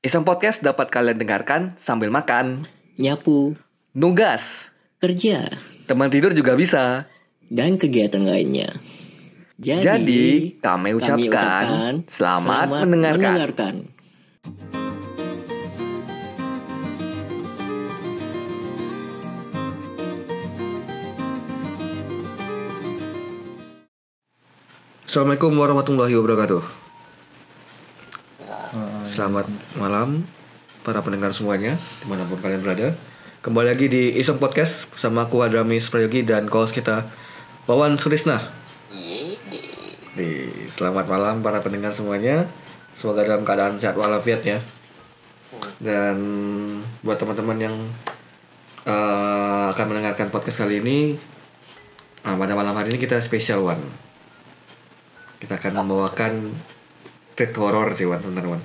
Iseng Podcast dapat kalian dengarkan sambil makan, nyapu, nugas, kerja, teman tidur juga bisa. dan kegiatan lainnya. Jadi, kami ucapkan selamat mendengarkan. Assalamualaikum warahmatullahi wabarakatuh. Selamat malam para pendengar semuanya dimanapun kalian berada. Kembali lagi di Iseng Podcast bersama aku Adramis Prayogi dan co-host kita Wawan Surisna. Selamat malam para pendengar semuanya. Semoga dalam keadaan sehat walafiat ya. Dan buat teman-teman yang akan mendengarkan podcast kali ini, pada malam hari ini kita spesial Wan. Kita akan membawakan treat horror sih Wan, benar Wan.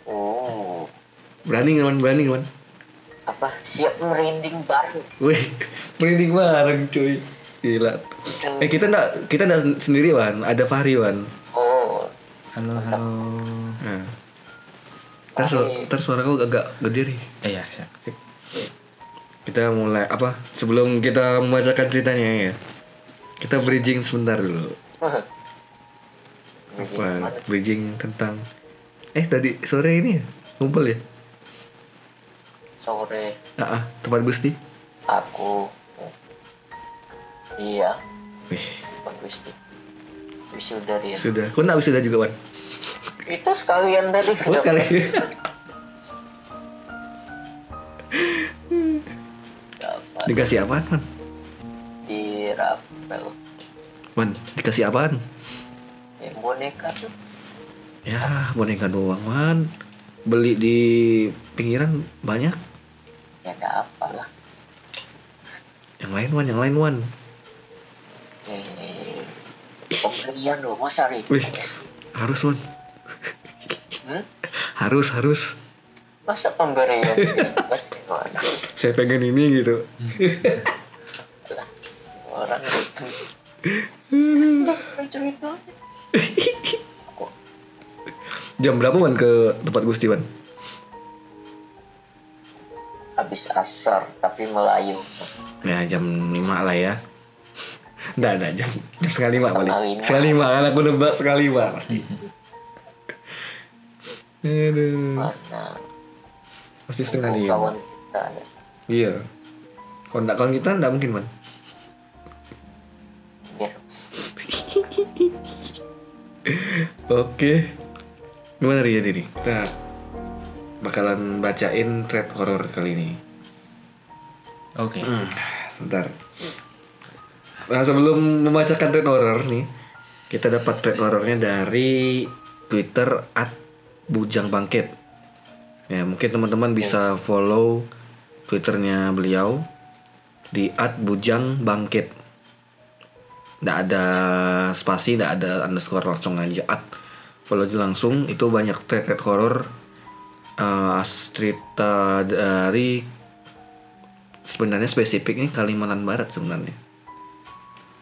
Oh. Berani nggak Wan? Apa? Siap merinding bareng. Wih, merinding bareng cuy. Gila. Kita enggak sendiri Wan, ada Fahri Wan. Oh. Halo. Nah. Ntar suara kau agak gede nih. Iya, siap. Kita mulai apa? Sebelum kita membacakan ceritanya ya. Kita bridging sebentar dulu. Bridging tentang tadi sore ini ya ngumpul ya Sore tempat Gusti aku iya wih Gusti wisuda dia sudah kau nak wisuda juga Wan itu sekalian tadi sekali dikasih apaan Wan di rapel Wan dikasih apaan ya, boneka tuh ya boneka doang Wan beli di pinggiran banyak ya gak apa lah yang lain Wan pembelian loh masa wih harus Wan harus masa pemberian bebas gimana saya pengen ini gitu orang itu cerita jam berapa Wan ke tempat Gusti Wan habis asar tapi Melayu ya jam 5 lah ya Nggak jam 4:30 paling 4:30 kan aku nebak 4:30 pasti aduh mana pasti 4:30 kawan kita ada iya kawan kita nggak mungkin Man biar oke gimana Ria Dini kita bakalan bacain thread horror kali ini. Oke. Sebentar. Nah, sebelum membacakan thread horror nih, kita dapat thread horrornya dari Twitter @bujangbangkit. Ya, mungkin teman-teman bisa follow Twitternya beliau di @bujangbangkit. Nggak ada spasi, nggak ada underscore, langsung aja follow aja langsung. Itu banyak thread horror cerita dari sebenarnya spesifiknya Kalimantan Barat sebenarnya.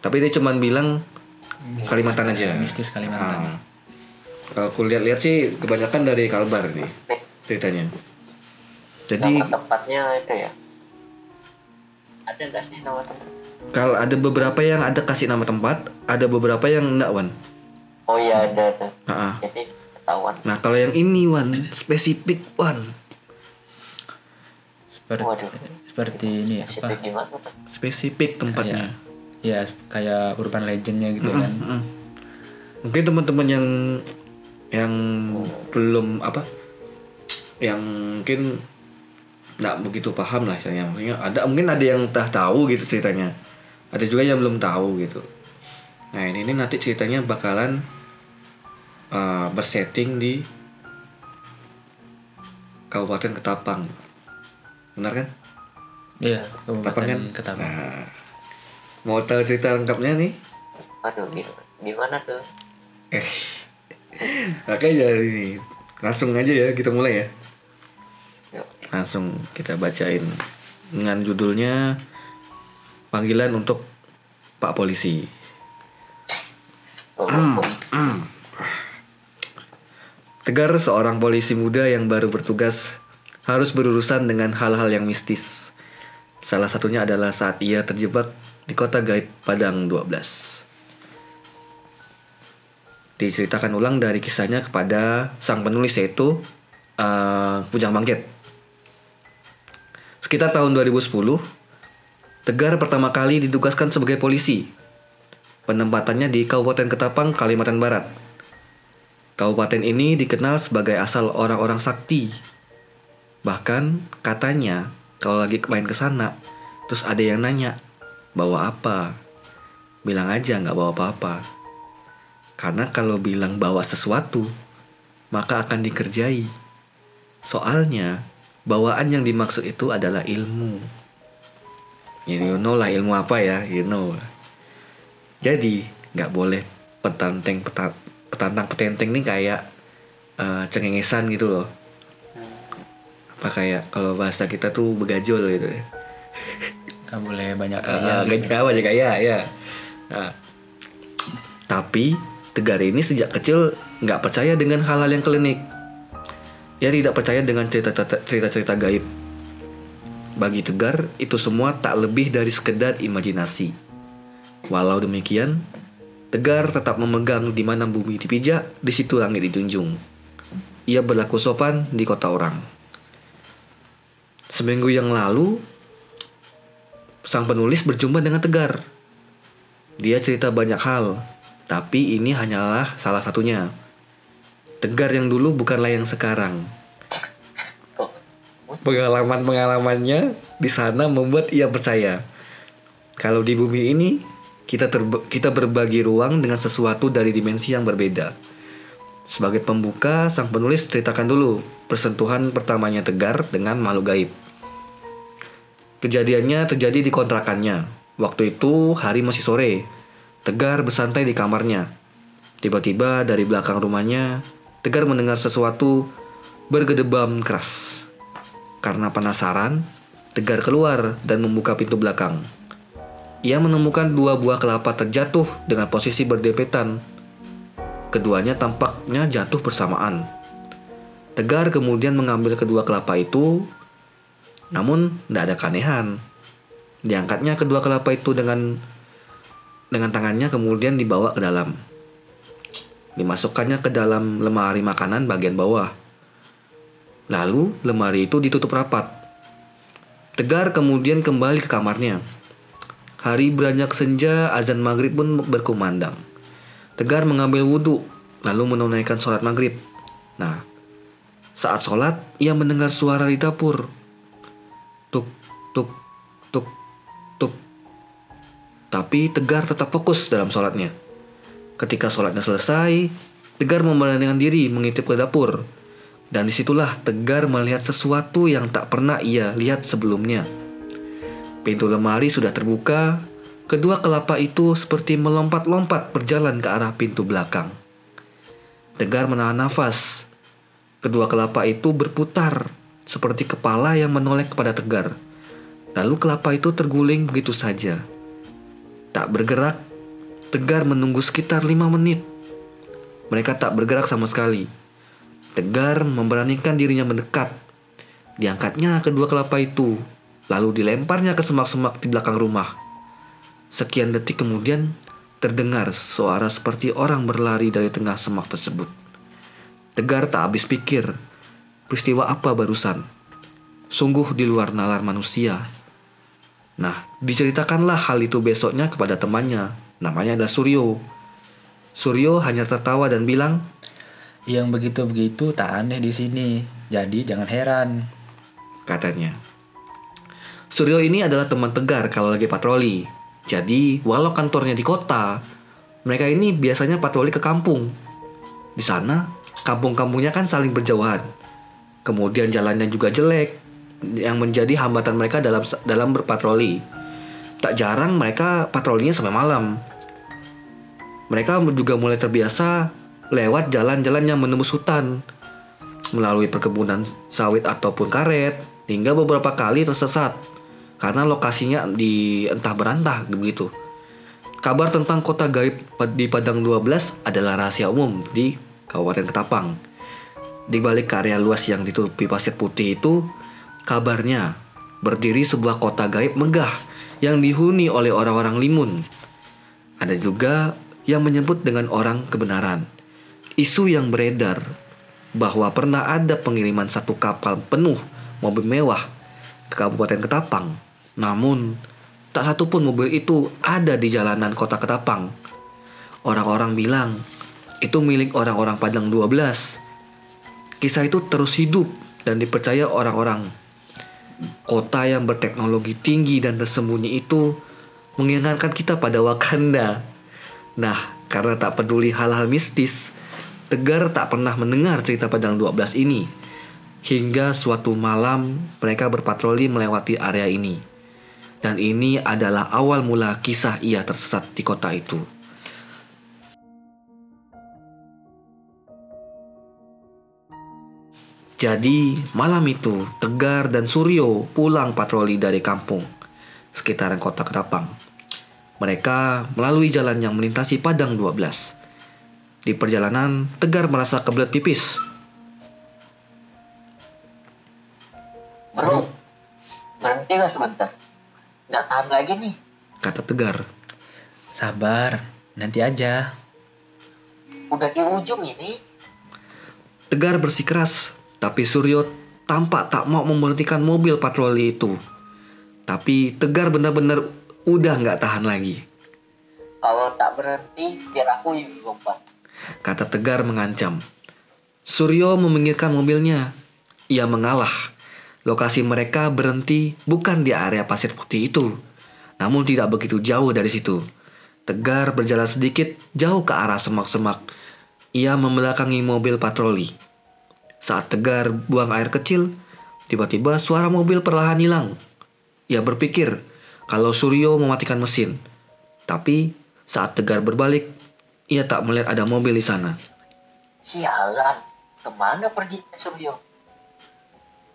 Tapi dia cuman bilang Kalimantan aja. Mistis Kalimantan. Kalau aku lihat-lihat sih kebanyakan dari Kalbar nih ceritanya. Jadi nama tempatnya itu ya ada nggak sih nama tempat? Kalau ada beberapa yang ada kasih nama tempat, ada beberapa yang enggak Wan. Oh iya ada tuh. Jadi ketahuan. Nah kalau yang ini Wan spesifik Wan. Seperti ini Spesifik apa? gimana tuh? Spesifik tempatnya. Ya kayak urban legendnya gitu kan. Mungkin teman-teman yang belum apa, yang mungkin nggak begitu paham lah misalnya. Mungkin ada yang tahu gitu ceritanya. Ada juga yang belum tahu gitu. Nah ini nanti ceritanya bakalan bersetting di Kabupaten Ketapang. Benar kan? Iya, Ketapang. Ketapang. Nah, mau tahu cerita lengkapnya nih? Aduh gimana tuh? Oke jadi langsung aja ya kita mulai ya. Yuk. Langsung kita bacain dengan judulnya Panggilan untuk Pak Polisi. Tegar, seorang polisi muda yang baru bertugas, harus berurusan dengan hal-hal yang mistis. Salah satunya adalah saat ia terjebak di kota gaib Padang 12. Diceritakan ulang dari kisahnya kepada sang penulis, yaitu Bujang Bangkit. Sekitar tahun 2010, Tegar pertama kali ditugaskan sebagai polisi. Penempatannya di Kabupaten Ketapang, Kalimantan Barat. Kabupaten ini dikenal sebagai asal orang-orang sakti. Bahkan katanya kalau lagi main ke sana, terus ada yang nanya, bawa apa? Bilang aja nggak bawa apa-apa. Karena kalau bilang bawa sesuatu, maka akan dikerjai. Soalnya bawaan yang dimaksud itu adalah ilmu. You know lah ilmu apa ya, you know. Jadi nggak boleh petantang petenteng nih kayak cengengesan gitu loh. Apa kayak kalau bahasa kita tuh begajol gitu ya. Gak boleh banyak gaya. Banyak gaya ya. Nah, tapi Tegar ini sejak kecil nggak percaya dengan hal-hal yang klinik. Ia tidak percaya dengan cerita-cerita gaib. Bagi Tegar, itu semua tak lebih dari sekedar imajinasi. Walau demikian, Tegar tetap memegang di mana bumi dipijak, di situ langit dijunjung. Ia berlaku sopan di kota orang. Seminggu yang lalu, sang penulis berjumpa dengan Tegar. Dia cerita banyak hal, tapi ini hanyalah salah satunya. Tegar yang dulu bukanlah yang sekarang. Pengalaman-pengalamannya di sana membuat ia percaya kalau di bumi ini kita berbagi ruang dengan sesuatu dari dimensi yang berbeda. Sebagai pembuka, sang penulis ceritakan dulu persentuhan pertamanya Tegar dengan makhluk gaib. Kejadiannya terjadi di kontrakannya. Waktu itu hari masih sore. Tegar bersantai di kamarnya. Tiba-tiba dari belakang rumahnya, Tegar mendengar sesuatu bergedebam keras. Karena penasaran, Tegar keluar dan membuka pintu belakang. Ia menemukan 2 buah kelapa terjatuh dengan posisi berdempetan. Keduanya tampaknya jatuh bersamaan. Tegar kemudian mengambil kedua kelapa itu, namun tidak ada keanehan. Diangkatnya kedua kelapa itu dengan tangannya, kemudian dibawa ke dalam. Dimasukkannya ke dalam lemari makanan bagian bawah. Lalu lemari itu ditutup rapat. Tegar kemudian kembali ke kamarnya. Hari beranjak senja, azan maghrib pun berkumandang. Tegar mengambil wudhu, lalu menunaikan sholat maghrib. Nah, saat sholat, ia mendengar suara di dapur. Tuk, tuk, tuk, tuk. Tapi Tegar tetap fokus dalam sholatnya. Ketika sholatnya selesai, Tegar memberanikan diri mengintip ke dapur. Dan disitulah Tegar melihat sesuatu yang tak pernah ia lihat sebelumnya. Pintu lemari sudah terbuka. Kedua kelapa itu seperti melompat-lompat berjalan ke arah pintu belakang. Tegar menahan nafas. Kedua kelapa itu berputar seperti kepala yang menoleh kepada Tegar. Lalu kelapa itu terguling begitu saja. Tak bergerak. Tegar menunggu sekitar 5 menit. Mereka tak bergerak sama sekali. Tegar memberanikan dirinya mendekat. Diangkatnya kedua kelapa itu, lalu dilemparnya ke semak-semak di belakang rumah. Sekian detik kemudian, terdengar suara seperti orang berlari dari tengah semak tersebut. Tegar tak habis pikir, peristiwa apa barusan? Sungguh di luar nalar manusia. Nah, diceritakanlah hal itu besoknya kepada temannya. Namanya adalah Suryo. Suryo hanya tertawa dan bilang, Yang begitu-begitu tak aneh di sini. Jadi jangan heran, katanya. Suryo ini adalah teman Tegar kalau lagi patroli. Jadi, walau kantornya di kota, mereka ini biasanya patroli ke kampung. Di sana, kampung-kampungnya kan saling berjauhan. Kemudian jalannya juga jelek, yang menjadi hambatan mereka dalam berpatroli. Tak jarang mereka patrolinya sampai malam. Mereka juga mulai terbiasa lewat jalan-jalan yang menembus hutan, melalui perkebunan sawit ataupun karet, hingga beberapa kali tersesat karena lokasinya di entah berantah begitu. Kabar tentang kota gaib di Padang 12 adalah rahasia umum di Kabupaten Ketapang. Di balik area luas yang ditutupi pasir putih itu, kabarnya berdiri sebuah kota gaib megah yang dihuni oleh orang-orang limun. Ada juga yang menyebut dengan orang kebenaran. Isu yang beredar bahwa pernah ada pengiriman satu kapal penuh mobil mewah ke Kabupaten Ketapang. Namun, tak satu pun mobil itu ada di jalanan kota Ketapang. Orang-orang bilang itu milik orang-orang Padang 12. Kisah itu terus hidup dan dipercaya orang-orang. Kota yang berteknologi tinggi dan tersembunyi itu mengingatkan kita pada Wakanda. Nah, karena tak peduli hal-hal mistis, Tegar tak pernah mendengar cerita Padang 12 ini. Hingga suatu malam mereka berpatroli melewati area ini. Dan ini adalah awal mula kisah ia tersesat di kota itu. Jadi malam itu Tegar dan Suryo pulang patroli dari kampung sekitaran kota Ketapang. Mereka melalui jalan yang melintasi Padang 12. Di perjalanan Tegar merasa kebelet pipis. Bro, berhenti gak sebentar? Gak tahan lagi nih. Kata Tegar. Sabar, nanti aja. Udah di ujung ini. Tegar bersikeras, tapi Suryo tampak tak mau memberhentikan mobil patroli itu. Tapi Tegar benar-benar udah gak tahan lagi. Kalau tak berhenti, biar aku yang lompat. Kata Tegar mengancam. Suryo meminggirkan mobilnya. Ia mengalah. Lokasi mereka berhenti bukan di area pasir putih itu, namun tidak begitu jauh dari situ. Tegar berjalan sedikit jauh ke arah semak-semak. Ia membelakangi mobil patroli. Saat Tegar buang air kecil, tiba-tiba suara mobil perlahan hilang. Ia berpikir kalau Suryo mematikan mesin. Tapi saat Tegar berbalik, ia tak melihat ada mobil di sana. Sialan, kemana pergi Suryo?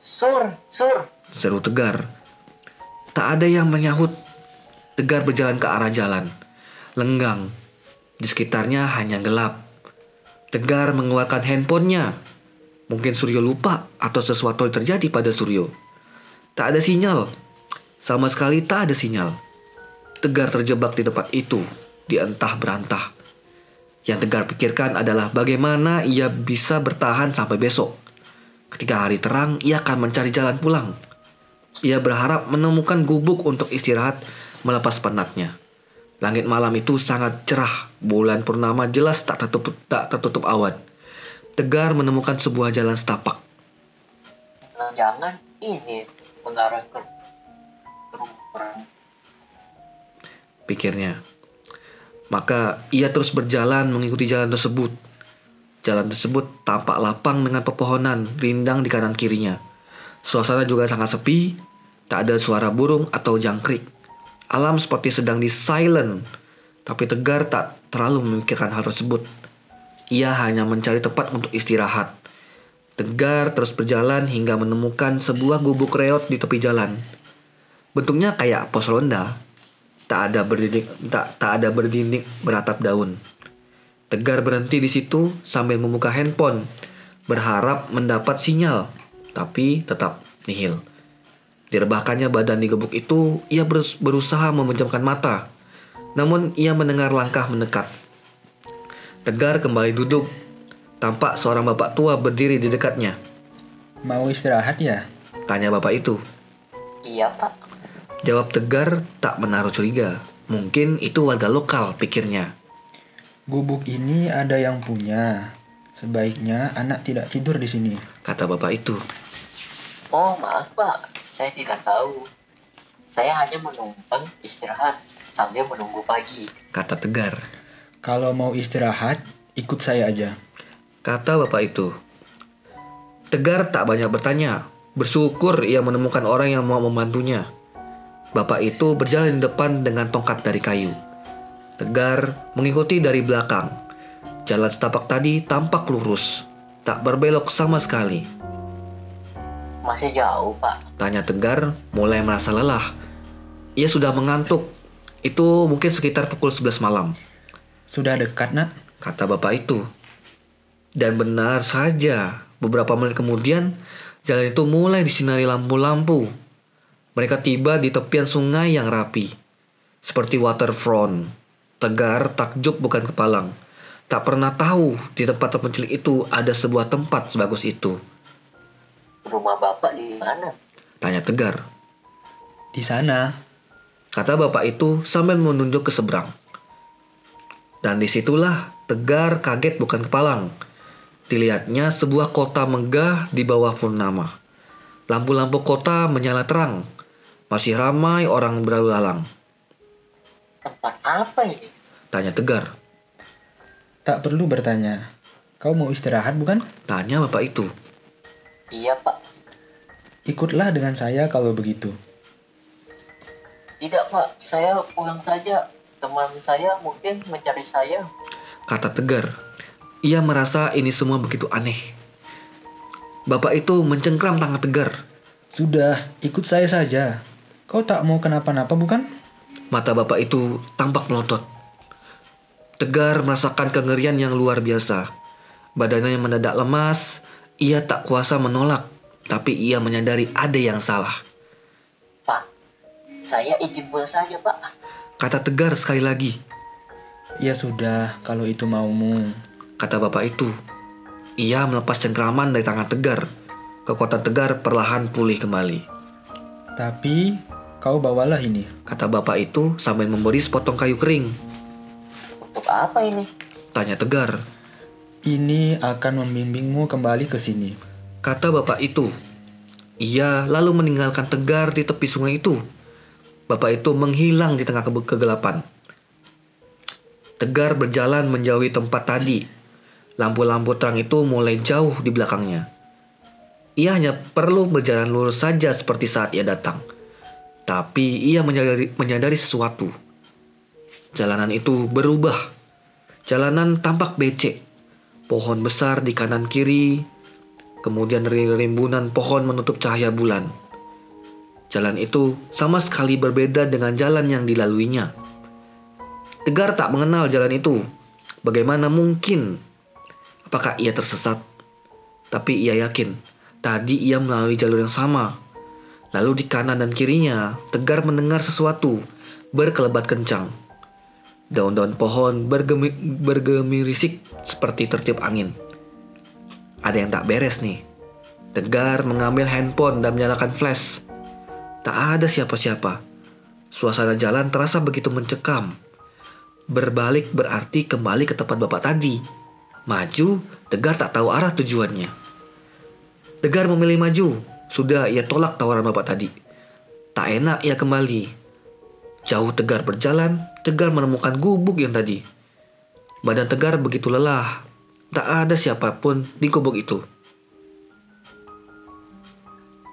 Sur, Seru Tegar. Tak ada yang menyahut. Tegar berjalan ke arah jalan. Lenggang. Di sekitarnya hanya gelap. Tegar mengeluarkan handphonenya. Mungkin Suryo lupa atau sesuatu terjadi pada Suryo. Tak ada sinyal. Sama sekali tak ada sinyal. Tegar terjebak di tempat itu, di entah berantah. Yang Tegar pikirkan adalah bagaimana ia bisa bertahan sampai besok. Ketika hari terang, ia akan mencari jalan pulang. Ia berharap menemukan gubuk untuk istirahat melepas penatnya. Langit malam itu sangat cerah. Bulan purnama jelas tak tertutup awan. Tegar menemukan sebuah jalan setapak. Jangan ini mengarah ke rumah. Pikirnya. Maka ia terus berjalan mengikuti jalan tersebut. Jalan tersebut tampak lapang dengan pepohonan rindang di kanan kirinya. Suasana juga sangat sepi, tak ada suara burung atau jangkrik. Alam seperti sedang di silent, tapi Tegar tak terlalu memikirkan hal tersebut. Ia hanya mencari tempat untuk istirahat. Tegar terus berjalan hingga menemukan sebuah gubuk reot di tepi jalan. Bentuknya kayak pos ronda. Tak ada berdinding beratap daun. Tegar berhenti di situ sambil membuka handphone, berharap mendapat sinyal, tapi tetap nihil. Direbahkannya badan di gubuk itu, ia berusaha memejamkan mata. Namun ia mendengar langkah mendekat. Tegar kembali duduk. Tampak seorang bapak tua berdiri di dekatnya. Mau istirahat ya? Tanya bapak itu. Iya pak. Jawab Tegar tak menaruh curiga. Mungkin itu warga lokal, pikirnya. Gubuk ini ada yang punya. Sebaiknya anak tidak tidur di sini. Kata bapak itu. Oh maaf pak, saya tidak tahu. Saya hanya menumpang istirahat sambil menunggu pagi. Kata Tegar. Kalau mau istirahat, ikut saya aja. Kata bapak itu. Tegar tak banyak bertanya. Bersyukur ia menemukan orang yang mau membantunya. Bapak itu berjalan di depan dengan tongkat dari kayu. Tegar mengikuti dari belakang. Jalan setapak tadi tampak lurus, tak berbelok sama sekali. Masih jauh pak. Tanya Tegar mulai merasa lelah. Ia sudah mengantuk. Itu mungkin sekitar pukul 11 malam. Sudah dekat nak? Kata bapak itu. Dan benar saja, Beberapa menit kemudian, jalan itu mulai disinari lampu-lampu. Mereka tiba di tepian sungai yang rapi, seperti waterfront. Tegar takjub bukan kepalang. Tak pernah tahu di tempat terpencil itu ada sebuah tempat sebagus itu. Rumah bapak di mana? Tanya Tegar. Di sana. Kata bapak itu sambil menunjuk ke seberang. Dan disitulah Tegar kaget bukan kepalang. Dilihatnya sebuah kota megah di bawah purnama. Lampu-lampu kota menyala terang. Masih ramai orang berlalu lalang. Tempat apa ini? Tanya Tegar. Tak perlu bertanya. Kau mau istirahat bukan? Tanya bapak itu. Iya pak. Ikutlah dengan saya kalau begitu. Tidak pak, saya pulang saja. Teman saya mungkin mencari saya. Kata Tegar. Ia merasa ini semua begitu aneh. Bapak itu mencengkram tangan Tegar. Sudah, ikut saya saja. Kau tak mau kenapa-napa bukan? Mata bapak itu tampak melotot. Tegar merasakan kengerian yang luar biasa. Badannya mendadak lemas. Ia tak kuasa menolak. Tapi ia menyadari ada yang salah. Pak, saya izin pulang saja pak. Kata Tegar sekali lagi. Ya sudah, kalau itu maumu. Kata bapak itu. Ia melepas cengkraman dari tangan Tegar. Kekuatan Tegar perlahan pulih kembali. Tapi, kau bawalah ini. Kata bapak itu sambil memberi sepotong kayu kering. Untuk apa ini? Tanya Tegar. Ini akan membimbingmu kembali ke sini. Kata bapak itu. Ia lalu meninggalkan Tegar di tepi sungai itu. Bapak itu menghilang di tengah kegelapan. Tegar berjalan menjauhi tempat tadi. Lampu-lampu terang itu mulai jauh di belakangnya. Ia hanya perlu berjalan lurus saja seperti saat ia datang. Tapi ia menyadari sesuatu. Jalanan itu berubah. Jalanan tampak becek. Pohon besar di kanan kiri. Kemudian rimbunan pohon menutup cahaya bulan. Jalan itu sama sekali berbeda dengan jalan yang dilaluinya. Tegar tak mengenal jalan itu. Bagaimana mungkin? Apakah ia tersesat? Tapi ia yakin, tadi ia melalui jalur yang sama. Lalu di kanan dan kirinya, Tegar mendengar sesuatu berkelebat kencang. Daun-daun pohon bergemirisik seperti tertiup angin. Ada yang tak beres nih. Tegar mengambil handphone dan menyalakan flash. Tak ada siapa-siapa. Suasana jalan terasa begitu mencekam. Berbalik berarti kembali ke tempat bapak tadi. Maju, Tegar tak tahu arah tujuannya. Tegar memilih maju. Sudah ia tolak tawaran bapak tadi. Tak enak ia kembali. Jauh Tegar berjalan, Tegar menemukan gubuk yang tadi. Badan Tegar begitu lelah. Tak ada siapapun di gubuk itu.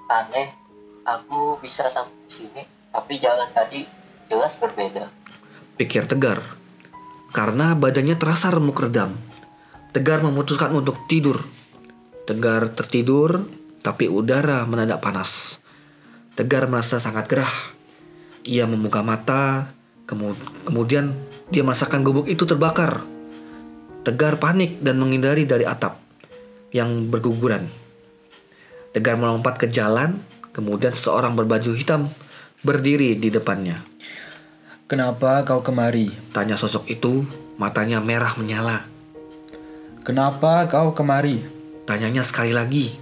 Aneh, aku bisa sampai sini, tapi jalan tadi jelas berbeda. Pikir Tegar. Karena badannya terasa remuk redam. Tegar memutuskan untuk tidur. Tegar tertidur, tapi udara mendadak panas. Tegar merasa sangat gerah. Ia membuka mata, kemudian dia merasakan gubuk itu terbakar. Tegar panik dan menghindari dari atap yang berguguran. Tegar melompat ke jalan, kemudian seseorang berbaju hitam berdiri di depannya. Kenapa kau kemari? Tanya sosok itu, matanya merah menyala. Kenapa kau kemari? Tanyanya sekali lagi.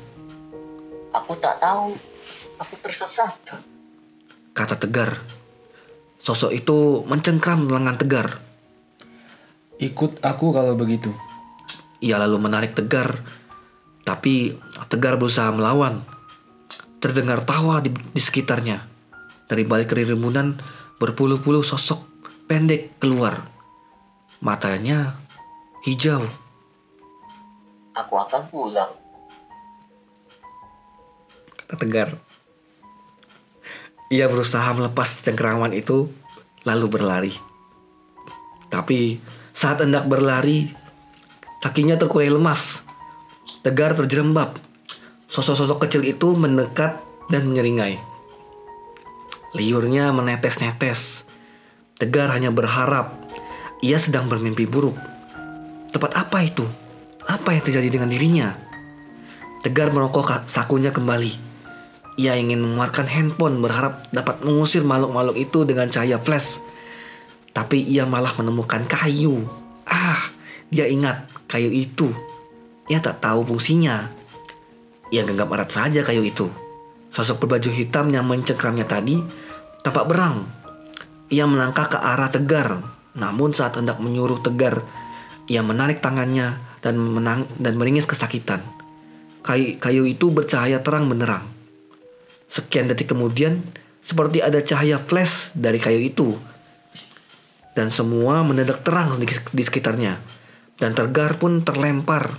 Aku tak tahu, aku tersesat. Kata Tegar. Sosok itu mencengkram lengan Tegar. Ikut aku kalau begitu. Ia lalu menarik Tegar, tapi Tegar berusaha melawan. Terdengar tawa di sekitarnya. Dari balik kerimbunan berpuluh-puluh sosok pendek keluar. Matanya hijau. Aku akan pulang. Kata Tegar. Ia berusaha melepas cengkeraman itu, lalu berlari. Tapi saat hendak berlari, kakinya terkulai lemas. Tegar terjerembab. Sosok-sosok kecil itu mendekat dan menyeringai. Liurnya menetes-netes. Tegar hanya berharap ia sedang bermimpi buruk. Tempat apa itu? Apa yang terjadi dengan dirinya? Tegar merokok sakunya kembali. Ia ingin mengeluarkan handphone berharap dapat mengusir makhluk-makhluk itu dengan cahaya flash. Tapi ia malah menemukan kayu. Dia ingat kayu itu. Ia tak tahu fungsinya. Ia genggam erat saja kayu itu. Sosok berbaju hitam yang mencengkramnya tadi tampak berang. Ia melangkah ke arah Tegar. Namun saat hendak menyuruh Tegar, ia menarik tangannya dan meringis kesakitan. Kayu itu bercahaya terang benderang. Sekian detik kemudian, seperti ada cahaya flash dari kayu itu. Dan semua mendadak terang di sekitarnya. Dan Tegar pun terlempar.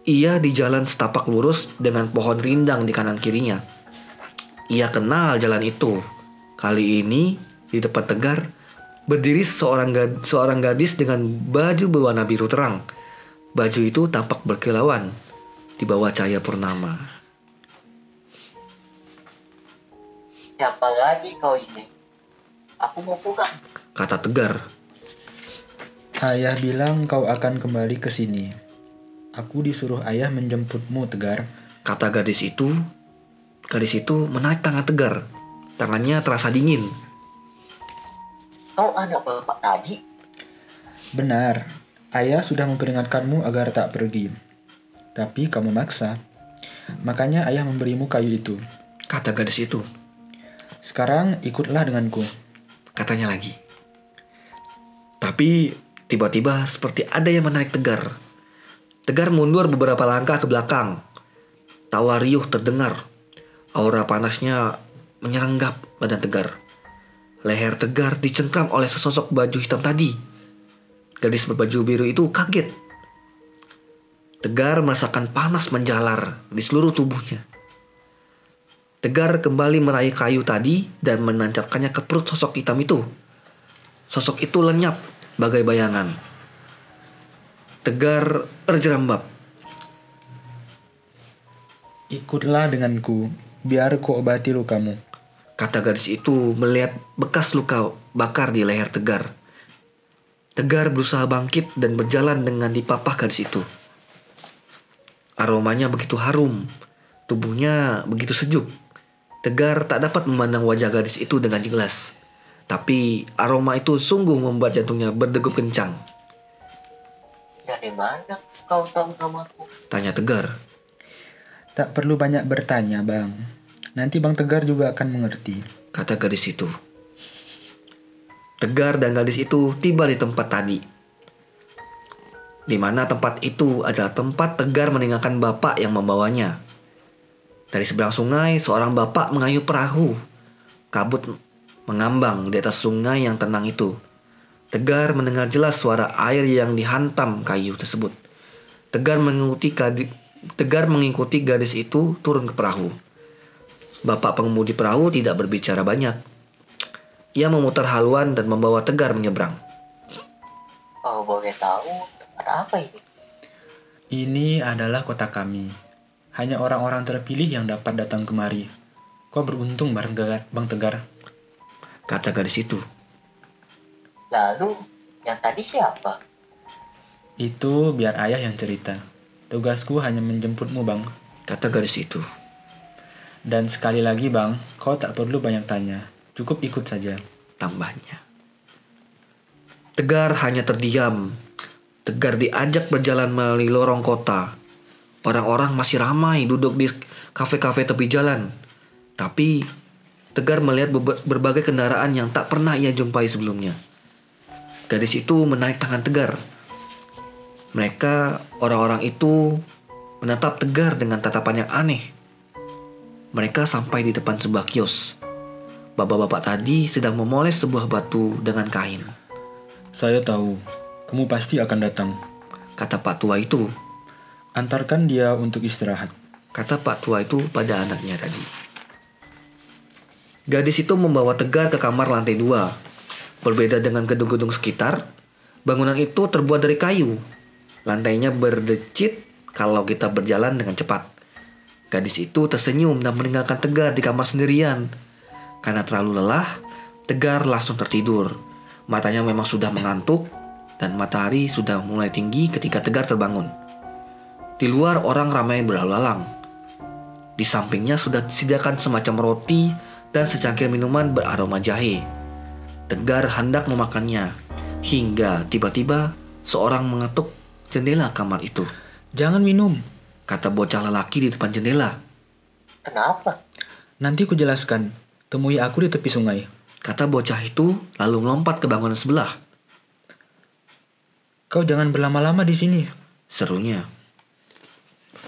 Ia di jalan setapak lurus dengan pohon rindang di kanan kirinya. Ia kenal jalan itu. Kali ini di depan Tegar berdiri seorang gadis dengan baju berwarna biru terang. Baju itu tampak berkilauan di bawah cahaya purnama. Siapa lagi kau ini? Aku mau pulang. Kata Tegar. Ayah bilang kau akan kembali ke sini. Aku disuruh ayah menjemputmu, Tegar. Kata gadis itu. Gadis itu menarik tangan Tegar. Tangannya terasa dingin. Kau anak bapak tadi? Benar, ayah sudah memperingatkanmu agar tak pergi. Tapi kamu maksa. Makanya ayah memberimu kayu itu. Kata gadis itu. Sekarang ikutlah denganku. Katanya lagi. Tapi tiba-tiba seperti ada yang menarik Tegar. Tegar mundur beberapa langkah ke belakang. Tawa riuh terdengar. Aura panasnya menyerenggap badan Tegar. Leher Tegar dicengkram oleh sesosok baju hitam tadi. Gadis berbaju biru itu kaget. Tegar merasakan panas menjalar di seluruh tubuhnya. Tegar kembali meraih kayu tadi dan menancapkannya ke perut sosok hitam itu. Sosok itu lenyap bagai bayangan. Tegar terjerambab. Ikutlah denganku, biar ku obati lukamu. Kata gadis itu melihat bekas luka bakar di leher Tegar. Tegar berusaha bangkit dan berjalan dengan dipapah gadis itu. Aromanya begitu harum, tubuhnya begitu sejuk. Tegar tak dapat memandang wajah gadis itu dengan jelas. Tapi aroma itu sungguh membuat jantungnya berdegup kencang. Dari mana kau tahu namaku? Tanya Tegar. Tak perlu banyak bertanya, Bang. Nanti Bang Tegar juga akan mengerti. Kata gadis itu. Tegar dan gadis itu tiba di tempat tadi. Di mana tempat itu adalah tempat Tegar meninggalkan bapak yang membawanya. Dari seberang sungai, seorang bapak mengayuh perahu. Kabut mengambang di atas sungai yang tenang itu. Tegar mendengar jelas suara air yang dihantam kayu tersebut. Tegar mengikuti gadis itu turun ke perahu. Bapak pengemudi perahu tidak berbicara banyak. Ia memutar haluan dan membawa Tegar menyeberang. Kau boleh tahu tempat apa ini? Ini adalah kota kami. Hanya orang-orang terpilih yang dapat datang kemari. Kau beruntung, Bang Tegar. Kata gadis itu. Lalu, yang tadi siapa? Itu biar ayah yang cerita. Tugasku hanya menjemputmu, Bang. Kata gadis itu. Dan sekali lagi, Bang, kau tak perlu banyak tanya. Cukup ikut saja. Tambahnya. Tegar hanya terdiam. Tegar diajak berjalan melalui lorong kota. Orang-orang masih ramai duduk di kafe-kafe tepi jalan. Tapi Tegar melihat berbagai kendaraan yang tak pernah ia jumpai sebelumnya. Gadis itu menarik tangan Tegar. Mereka, orang-orang itu, menatap Tegar dengan tatapan yang aneh. Mereka sampai di depan sebuah kios. Bapak-bapak tadi sedang memoles sebuah batu dengan kain. Saya tahu, kamu pasti akan datang. Kata Pak Tua itu. Antarkan dia untuk istirahat. Kata Pak Tua itu pada anaknya tadi. Gadis itu membawa Tegar ke kamar lantai 2. Berbeda dengan gedung-gedung sekitar, bangunan itu terbuat dari kayu. Lantainya berdecit kalau kita berjalan dengan cepat. Gadis itu tersenyum dan meninggalkan Tegar di kamar sendirian. Karena terlalu lelah, Tegar langsung tertidur. Matanya memang sudah mengantuk dan matahari sudah mulai tinggi ketika Tegar terbangun. Di luar orang ramai berlalu lalang. Di sampingnya sudah disediakan semacam roti dan secangkir minuman beraroma jahe. Tegar hendak memakannya, hingga tiba-tiba seorang mengetuk jendela kamar itu. Jangan minum. Kata bocah lelaki di depan jendela. Kenapa? Nanti ku jelaskan. Temui aku di tepi sungai. Kata bocah itu lalu melompat ke bangunan sebelah. Kau jangan berlama-lama di sini. Serunya.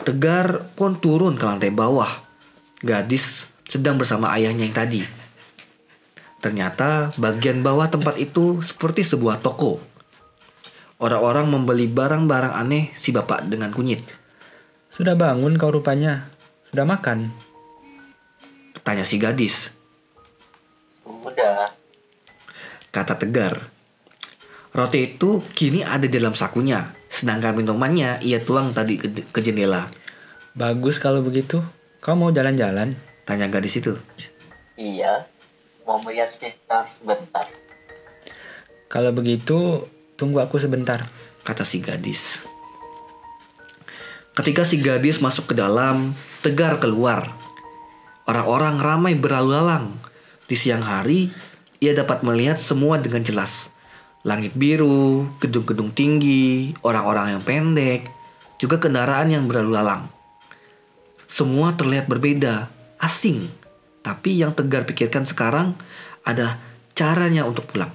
Tegar pun turun ke lantai bawah. Gadis sedang bersama ayahnya yang tadi. Ternyata bagian bawah tempat itu seperti sebuah toko. Orang-orang membeli barang-barang aneh si bapak dengan kunyit. Sudah bangun kau rupanya. Sudah makan. Tanya si gadis. Udah. Kata Tegar. Roti itu kini ada di dalam sakunya. Sedangkan minumannya ia tuang tadi ke jendela. Bagus kalau begitu. Kau mau jalan-jalan? Tanya gadis itu. Iya. Mau melihat sekitar sebentar. Kalau begitu, tunggu aku sebentar. Kata si gadis. Ketika si gadis masuk ke dalam, Tegar keluar. Orang-orang ramai berlalu lalang. Di siang hari, ia dapat melihat semua dengan jelas. Langit biru, gedung-gedung tinggi, orang-orang yang pendek, juga kendaraan yang berlalu lalang. Semua terlihat berbeda, asing. Tapi yang Tegar pikirkan sekarang adalah caranya untuk pulang.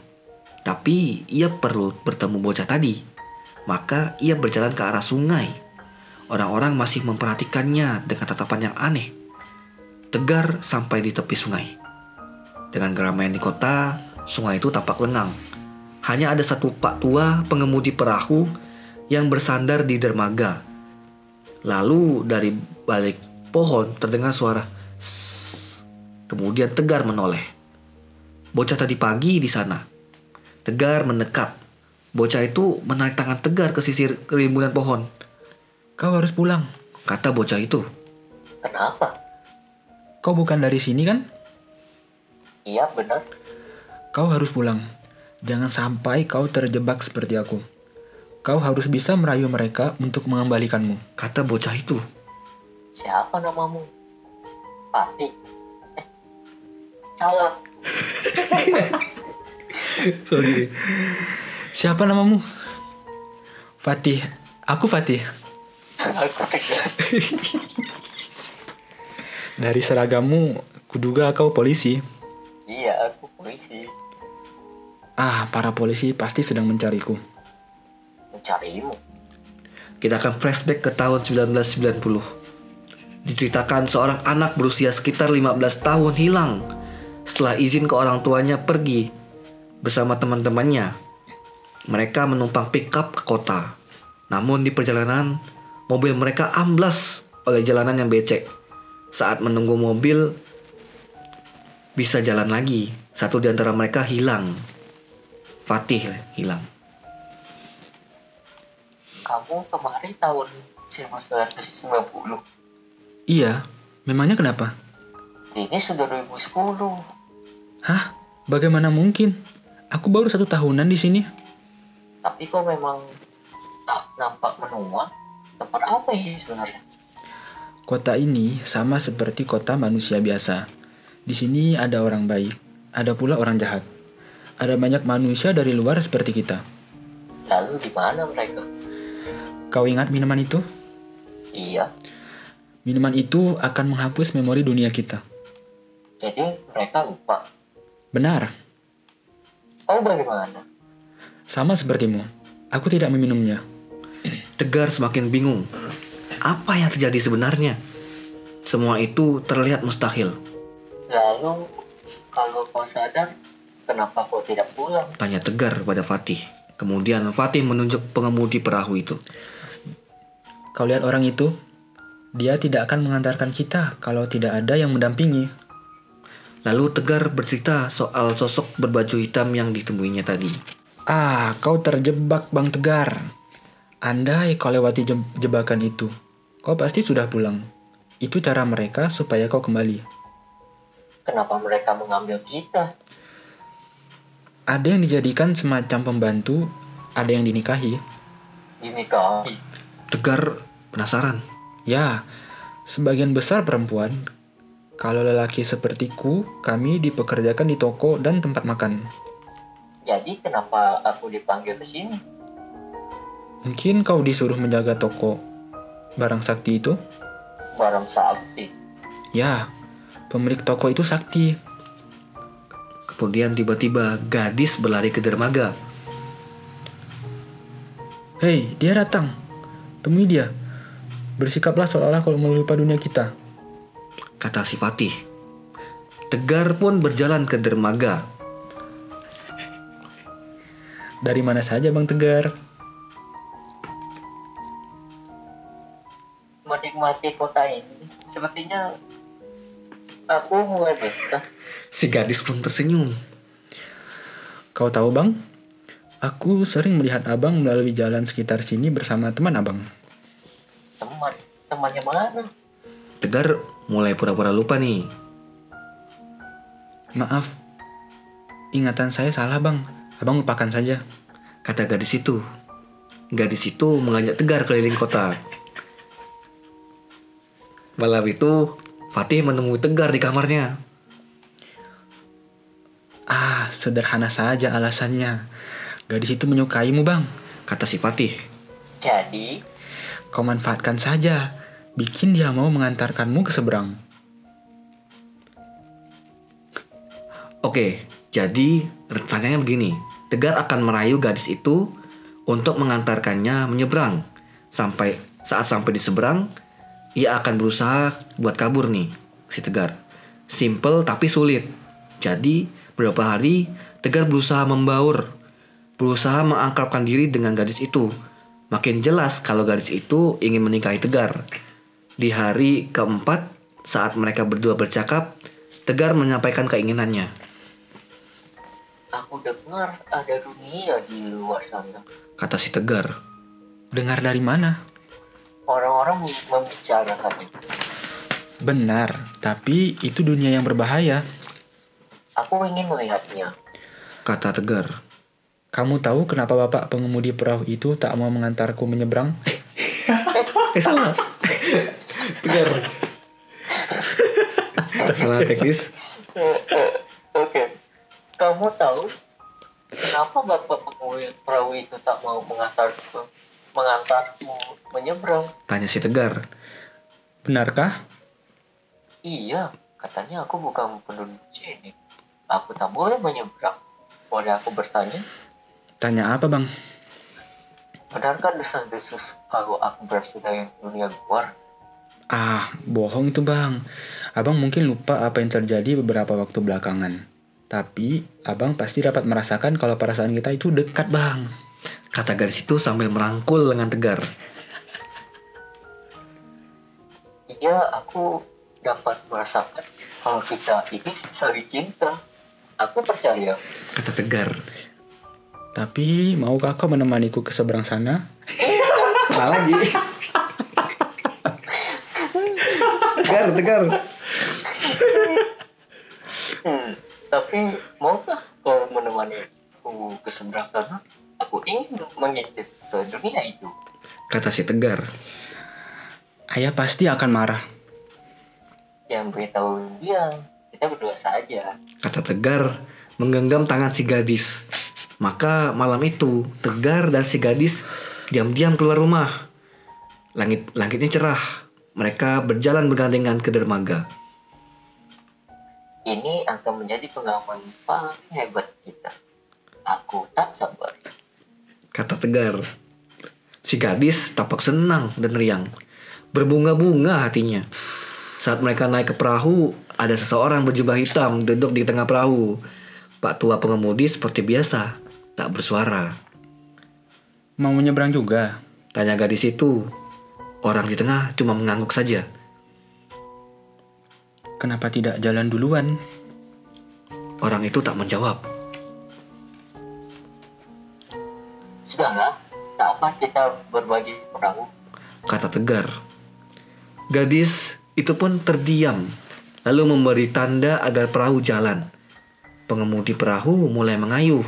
Tapi ia perlu bertemu bocah tadi. Maka ia berjalan ke arah sungai. Orang-orang masih memperhatikannya dengan tatapan yang aneh. Tegar sampai di tepi sungai. Dengan keramaian di kota, sungai itu tampak lengang. Hanya ada satu pak tua pengemudi perahu yang bersandar di dermaga. Lalu dari balik pohon terdengar suara sss. Kemudian Tegar menoleh. Bocah tadi pagi di sana. Tegar mendekat. Bocah itu menarik tangan Tegar ke sisi rimbunan pohon. Kau harus pulang. Kata bocah itu. Kenapa? Kau bukan dari sini kan? Iya benar. Kau harus pulang. Jangan sampai kau terjebak seperti aku. Kau harus bisa merayu mereka untuk mengembalikanmu. Kata bocah itu. Siapa namamu? Fatih. Salah. Sorry. Siapa namamu? Fatih. Aku Fatih. Aku Tegar. Dari seragammu, kuduga kau polisi. Iya, aku polisi. Ah, para polisi pasti sedang mencariku. Mencarimu. Kita akan flashback ke tahun 1990. Diceritakan seorang anak berusia sekitar 15 tahun hilang setelah izin ke orang tuanya pergi bersama teman-temannya. Mereka menumpang pickup ke kota. Namun di perjalanan, mobil mereka amblas oleh jalanan yang becek. Saat menunggu mobil bisa jalan lagi, satu di antara mereka hilang. Fatih hilang. Kamu kemarin tahun 1990. Iya, memangnya kenapa? Ini sudah 2010. Hah? Bagaimana mungkin? Aku baru 1 tahunan di sini. Tapi kok memang tak nampak menua. Tempat apa ini sebenarnya? Kota ini sama seperti kota manusia biasa. Di sini ada orang baik, ada pula orang jahat. Ada banyak manusia dari luar seperti kita. Lalu di mana mereka? Kau ingat minuman itu? Iya. Minuman itu akan menghapus memori dunia kita. Jadi mereka lupa. Benar, Kau bagaimana? sama sepertimu. Aku tidak meminumnya. Tegar semakin bingung. Apa yang terjadi sebenarnya? Semua itu terlihat mustahil. Lalu kalau kau sadar, kenapa kau tidak pulang? Tanya Tegar pada Fatih. Kemudian Fatih menunjuk pengemudi perahu itu. Kau lihat orang itu? Dia tidak akan mengantarkan kita kalau tidak ada yang mendampingi. Lalu Tegar bercerita soal sosok berbaju hitam yang ditemuinya tadi. Ah, kau terjebak Bang Tegar. Andai kau lewati jebakan itu, kau pasti sudah pulang. Itu cara mereka supaya kau kembali. Kenapa mereka mengambil kita? Ada yang dijadikan semacam pembantu, ada yang dinikahi. Dinikahi. Tegar Penasaran? Ya, sebagian besar perempuan. Kalau lelaki sepertiku, kami dipekerjakan di toko dan tempat makan. Jadi kenapa aku dipanggil ke sini? Mungkin kau disuruh menjaga toko barang sakti itu? Barang sakti. Ya, pemilik toko itu sakti. Kemudian tiba-tiba gadis berlari ke dermaga. Hei, dia datang. Temui dia. Bersikaplah seolah-olah kau melupa dunia kita. Kata si Fatih. Tegar pun berjalan ke dermaga. Dari mana saja Bang Tegar? Menikmati kota ini, sepertinya aku mulai betah. Si gadis pun tersenyum. Kau tahu Bang? Aku sering melihat Abang melalui jalan sekitar sini bersama teman Abang. Temannya mana? Tegar mulai pura-pura lupa nih. Maaf, ingatan saya salah Bang. Abang lupakan saja. Kata gadis itu. Gadis itu mengajak Tegar keliling kota. Malam itu, Fatih menemui Tegar di kamarnya. Ah, sederhana saja alasannya. Gadis itu menyukaimu Bang. Kata si Fatih. Jadi, Kau manfaatkan saja. Bikin dia mau mengantarkanmu ke seberang. Oke, jadi rencananya begini. Tegar akan merayu gadis itu untuk mengantarkannya menyeberang. Saat sampai di seberang, ia akan berusaha buat kabur nih, si Tegar. Simple tapi sulit. Jadi, beberapa hari Tegar berusaha membaur, berusaha mengakrabkan diri dengan gadis itu. Makin jelas kalau gadis itu ingin menikahi Tegar. Di hari keempat, saat mereka berdua bercakap, Tegar menyampaikan keinginannya. aku dengar ada dunia di luar sana. Kata si Tegar. Dengar dari mana? Orang-orang membicarakannya. Benar, tapi itu dunia yang berbahaya. Aku ingin melihatnya. Kata Tegar. Kamu tahu kenapa bapak pengemudi perahu itu tak mau mengantarku menyeberang? Salah. Tegar. Salah teknis. Oke. Kamu tahu kenapa bapak pengemudi perahu itu tak mau mengantarku menyeberang? Tanya si Tegar. Benarkah? Iya, katanya aku bukan penduduk sini. Aku tak boleh menyeberang. Boleh aku bertanya? Tanya apa Bang? Benarkah desas-desus kalau aku berasal dari dunia luar? Ah, bohong itu Bang. Abang mungkin lupa apa yang terjadi beberapa waktu belakangan. Tapi, Abang pasti dapat merasakan kalau perasaan kita itu dekat Bang. Kata gadis itu sambil merangkul lengan Tegar. Iya, aku dapat merasakan kalau kita ini saling cinta. Aku percaya. Kata Tegar. Tapi, maukah kau menemaniku ke seberang sana? Salah lagi. Tegar. Tapi maukah kau menemaniku ke seberang sana? Aku ingin mengintip ke dunia itu. Kata si Tegar. Ayah pasti akan marah. Jangan beritahu dia. Kita berdua saja. Kata Tegar menggenggam tangan si gadis. Maka malam itu Tegar dan si gadis diam-diam keluar rumah. Langitnya cerah. Mereka berjalan bergandengan ke dermaga. Ini akan menjadi pengalaman paling hebat kita. Aku tak sabar. Kata Tegar. Si gadis tampak senang dan riang. Berbunga-bunga hatinya. Saat mereka naik ke perahu, ada seseorang berjubah hitam duduk di tengah perahu. Pak tua pengemudi seperti biasa, tak bersuara. Mau menyeberang juga? Tanya gadis itu. Orang di tengah cuma mengangguk saja. Kenapa tidak jalan duluan? Orang itu tak menjawab. Sudahlah, tak apa kita berbagi perahu. Kata Tegar. Gadis itu pun terdiam, lalu memberi tanda agar perahu jalan. Pengemudi perahu mulai mengayuh.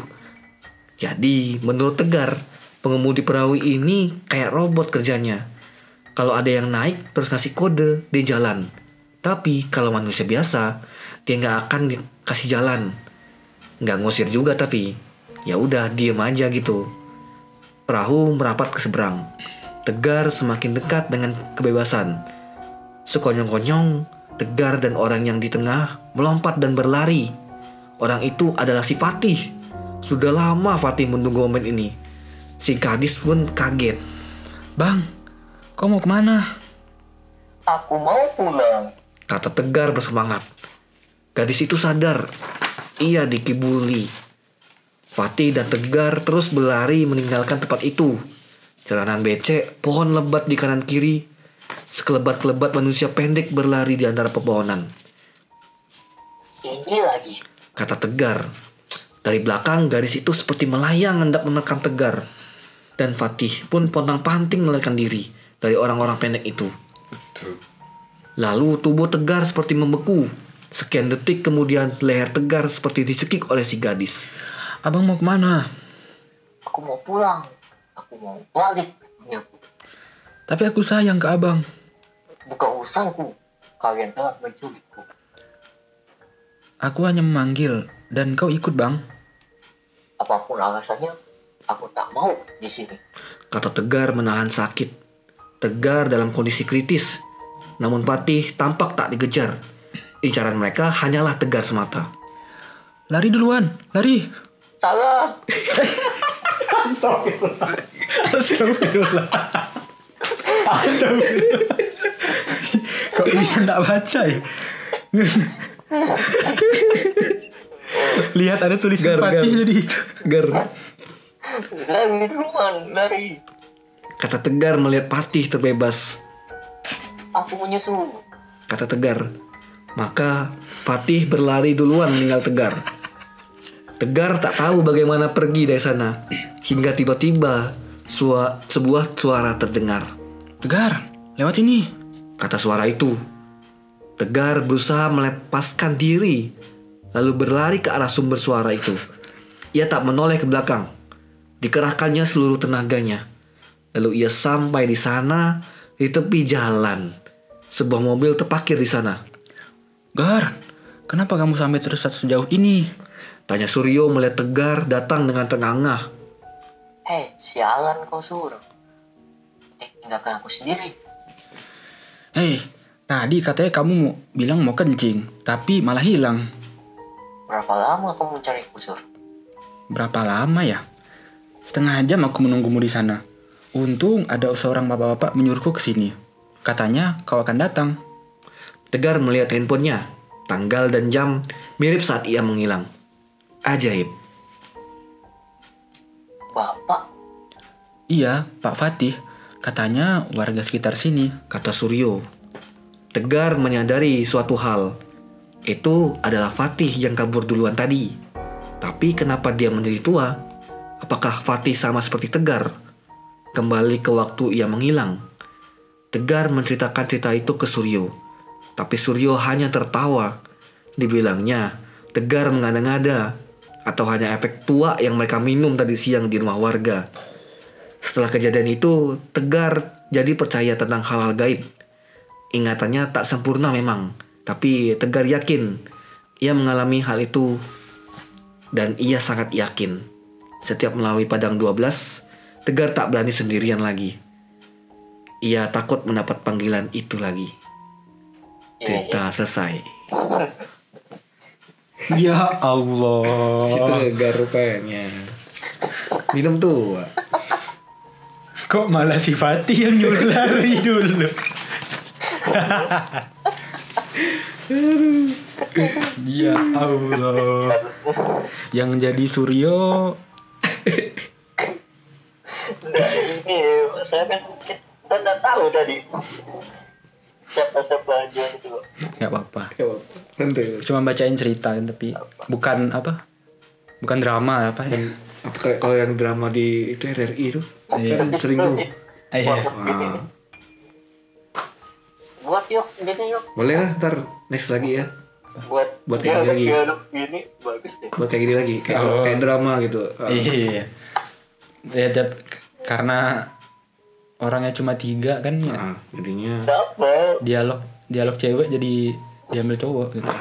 Jadi menurut Tegar, pengemudi perahu ini kayak robot kerjanya. Kalau ada yang naik terus ngasih kode, dia jalan. Tapi kalau manusia biasa, dia nggak akan dikasih jalan. Nggak ngusir juga tapi. Ya udah diem aja gitu. Perahu merapat ke seberang. Tegar semakin dekat dengan kebebasan. Sekonyong-konyong, Tegar dan orang yang di tengah melompat dan berlari. Orang itu adalah si Fatih. Sudah lama Fatih menunggu momen ini. Si gadis pun kaget. Bang, kau mau kemana? Aku mau pulang. Kata Tegar bersemangat. Gadis itu sadar. Ia dikibuli. Fatih dan Tegar terus berlari meninggalkan tempat itu. Jalanan becek, pohon lebat di kanan kiri. Sekelebat-kelebat manusia pendek berlari di antara pepohonan. Ini lagi. Kata Tegar. Dari belakang gadis itu seperti melayang hendak menerkam Tegar. Dan Fatih pun pontang-panting melarikan diri dari orang-orang pendek itu. Lalu tubuh Tegar seperti membeku. Sekian detik kemudian leher Tegar seperti dicekik oleh si gadis. Abang mau kemana? Aku mau pulang. Aku mau balik. Tapi aku sayang ke abang. Bukan urusanku. Kalian telah menculikku. Aku hanya memanggil dan kau ikut bang. Apapun alasannya, aku tak mau di sini. Kata Tegar menahan sakit. Tegar dalam kondisi kritis. Namun Fatih tampak tak dikejar. Incaran mereka hanyalah Tegar semata. Lari duluan, lari. Salah. Astagfirullah. Astagfirullah. Kok bisa nggak baca ya? Lihat ada tulisan Fatih jadi itu. Gar. Lari duluan, lari. Kata Tegar melihat Fatih terbebas. Aku menyusul. Kata Tegar. Maka Fatih berlari duluan meninggal Tegar. Tegar tak tahu bagaimana pergi dari sana. Hingga tiba-tiba sebuah suara terdengar. Tegar, lewat ini. Kata suara itu. Tegar berusaha melepaskan diri. Lalu berlari ke arah sumber suara itu. Ia tak menoleh ke belakang. Dikerahkannya seluruh tenaganya. Lalu ia sampai di sana di tepi jalan. Sebuah mobil terparkir di sana. Gar, kenapa kamu sampai tersesat sejauh ini? Tanya Suryo melihat Tegar datang dengan tengah-tengah. Hei, sialan kau suruh. Tinggalkan aku sendiri. Hei, tadi katanya kamu bilang mau kencing, tapi malah hilang. Berapa lama kau mencari kusur? Berapa lama ya? Setengah jam aku menunggumu di sana. Untung ada seorang bapak-bapak menyuruhku ke sini. Katanya kau akan datang. Tegar melihat handphonenya. Tanggal dan jam mirip saat ia menghilang. Ajaib. Bapak? Iya, Pak Fatih. Katanya warga sekitar sini. Kata Suryo. Tegar menyadari suatu hal. Itu adalah Fatih yang kabur duluan tadi. Tapi kenapa dia menjadi tua? Apakah Fatih sama seperti Tegar? Kembali ke waktu ia menghilang. Tegar menceritakan cerita itu ke Suryo. Tapi Suryo hanya tertawa. Dibilangnya, Tegar mengada-ngada. Atau hanya efek tua yang mereka minum tadi siang di rumah warga. Setelah kejadian itu, Tegar jadi percaya tentang hal-hal gaib. Ingatannya tak sempurna memang. Tapi Tegar yakin ia mengalami hal itu. Dan ia sangat yakin. Setiap melalui Padang 12, Tegar tak berani sendirian lagi. Ia takut mendapat panggilan itu lagi. Cerita selesai. Ya Allah. Situ Tegar rupanya. Minum tua. Kok malah si Fatih yang nyuruh lari dulu? Ya Allah. Yang jadi Suryo. Nah ini saya kan kita udah tahu tadi siapa-siapa aja itu. Gak apa-apa. Santai. Cuma bacain cerita kan, tapi bukan apa? Bukan drama apa ya? Apa kalau yang drama di itu RRI itu kan sering tuh. Iya. Wah. Buat yuk, gini yuk. Boleh lah, ntar next lagi ya. Buat kayak gini lagi. dialog ini bagus deh. Buat kayak gini lagi, kayak drama gitu. Iya. Ya, karena orangnya cuma 3 kan ya. Jadinya Dapat. Dialog cewek jadi diambil cowok gitu.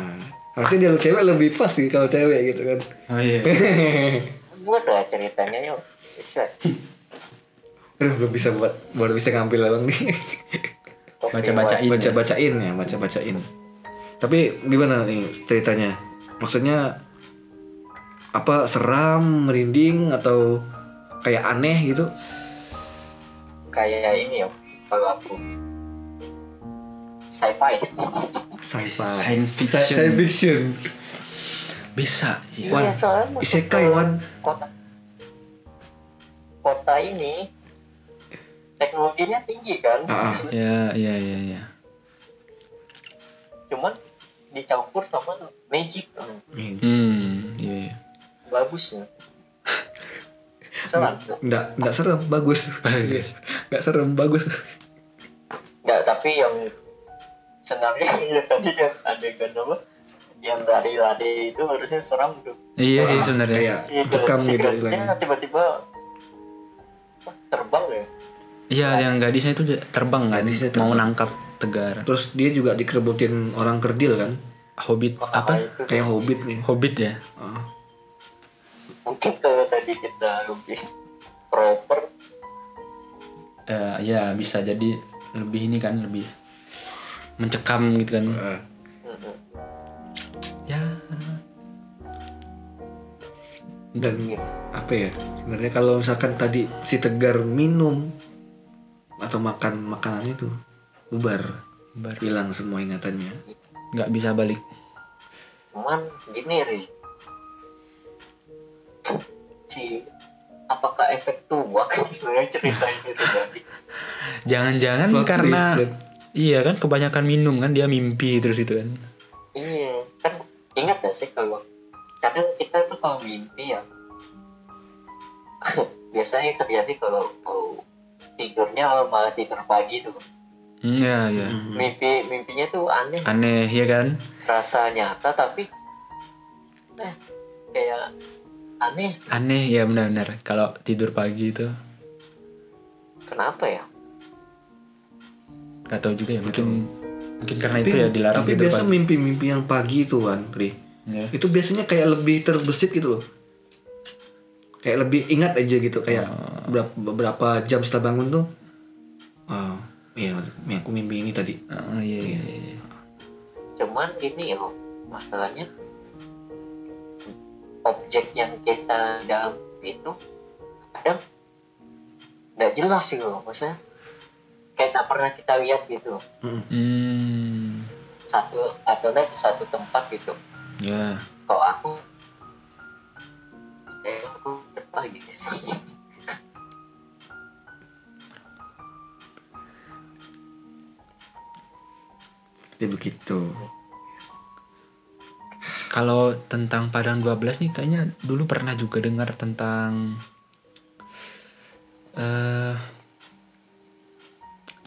harusnya dia cewek lebih pas sih kalau cewek gitu kan. Oh iya. Buat lah ceritanya yuk. Bisa. Aduh, baru bisa ngambil abang nih. Baca-bacain. Baca-bacain. Tapi gimana nih ceritanya? Maksudnya apa, seram, merinding atau kayak aneh gitu? Kayak ini ya, kalau aku sci-fi. Science fiction. Science fiction. Bisa. Ya. Wan, Iya, soalnya isekai, Wan. Kota ini teknologinya tinggi kan, Ya. cuman dicampur sama magic. Iya. Bagus ya. Seram. Nggak serem, bagus. Nggak serem, bagus. Nggak, tapi yang senangnya ya tadi yang adegan apa, yang lari-lari itu harusnya seram tuh. Iya sih sebenarnya. Kayak cekam gitu Secretnya tiba-tiba terbang ya. Iya, yang gadisnya itu terbang kan, Gadisnya mau terbang. nangkap Tegar. Terus dia juga dikerebutin orang kerdil kan? Hobbit apa? Itu Kayak hobbit nih. Hobbit ya. mungkin kalau tadi kita lebih proper. Ya bisa jadi lebih ini kan, lebih mencekam gitu kan. Ya. Dan apa ya? Sebenarnya kalau misalkan tadi si Tegar minum atau makan makanan itu, bubar. Hilang semua ingatannya. Nggak bisa balik. Cuman gini Ri, apakah efek tua kan sebenarnya cerita ini terjadi? Jangan-jangan Plot karena twist, ya. iya kan kebanyakan minum kan, dia mimpi terus itu kan. Iya kan, ingat gak sih kalau kadang kita tuh kalau mimpi ya biasanya terjadi kalau tidurnya malah tidur pagi tuh. Iya. Mimpinya tuh aneh, Aneh ya kan? rasa nyata tapi kayak aneh. Aneh ya, benar-benar kalau tidur pagi itu. Kenapa ya? Gak tahu juga ya, mungkin karena itu ya dilarang Tapi tidur biasa pagi. mimpi-mimpi yang pagi itu kan, Ri. Ya. Itu biasanya kayak lebih terbesit gitu loh. Kayak lebih ingat aja gitu, kayak beberapa jam setelah bangun tuh. Oh, iya, aku mimpi ini tadi. Iya. Cuman gini ya, masalahnya objek yang kita dalam itu kadang nggak jelas sih loh, maksudnya kayak nggak pernah kita lihat gitu. Satu tempat gitu. Ya. Kalau aku pagi. Jadi begitu. Kalau tentang Padang 12 nih kayaknya dulu pernah juga dengar tentang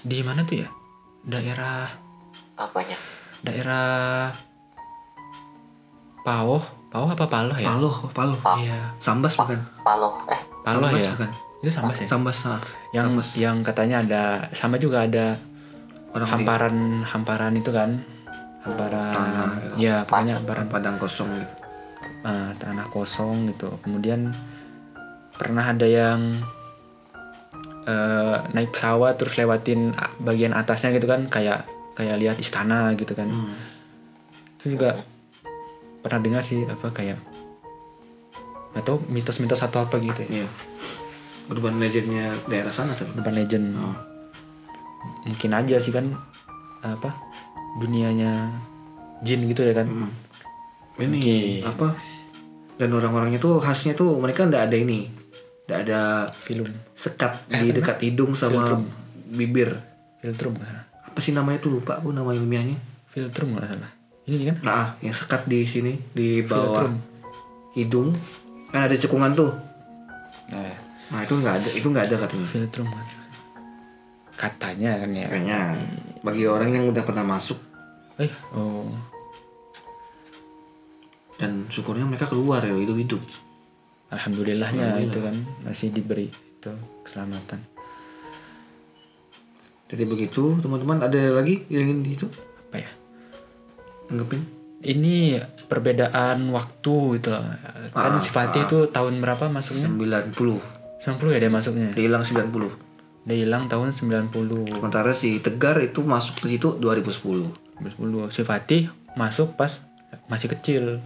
di mana tuh ya? Apanya? Daerah Paloh apa Paloh ya? Paloh. Iya. Sambas bukan? Paloh. Paloh Sambas ya. bukan? Itu Sambas ya? Sambas. Yang katanya ada sama juga ada Orang hamparan itu kan. Hamparan tanah, ya pokoknya hamparan padang kosong gitu. tanah kosong gitu. Kemudian pernah ada yang naik pesawat terus lewatin bagian atasnya gitu kan, kayak lihat istana gitu kan. Itu juga pernah dengar sih, apa kayak atau mitos-mitos atau apa gitu ya. Iya. Urban legendnya daerah sana tuh. Urban legend. Mungkin aja sih kan apa dunianya jin gitu ya kan. Ini apa? Dan orang-orangnya tuh khasnya tuh mereka nggak ada ini, nggak ada Film sekat di dekat hidung sama bibir. filtrum nggak salah. Apa sih namanya tuh, lupa aku nama ilmiahnya. Filtrum nggak salah. Ini kan Nah, yang sekat di sini di bawah Filtrum. hidung kan ada cekungan tuh. Nah, Nah itu nggak ada katanya. filtrum katanya kan ya. Kayaknya bagi orang yang udah pernah masuk, dan syukurnya mereka keluar ya hidup. Alhamdulillahnya itu kan masih diberi itu keselamatan. Jadi begitu teman-teman, ada lagi yang ingin itu Apa ya? anggapin? Ini perbedaan waktu gitu. Kan si Fatih itu tahun berapa masuknya? 90. 90 ya dia masuknya. Dia hilang 90. Dia hilang tahun 90. Sementara si Tegar itu masuk ke situ 2010. 2010. Si Fatih masuk pas masih kecil.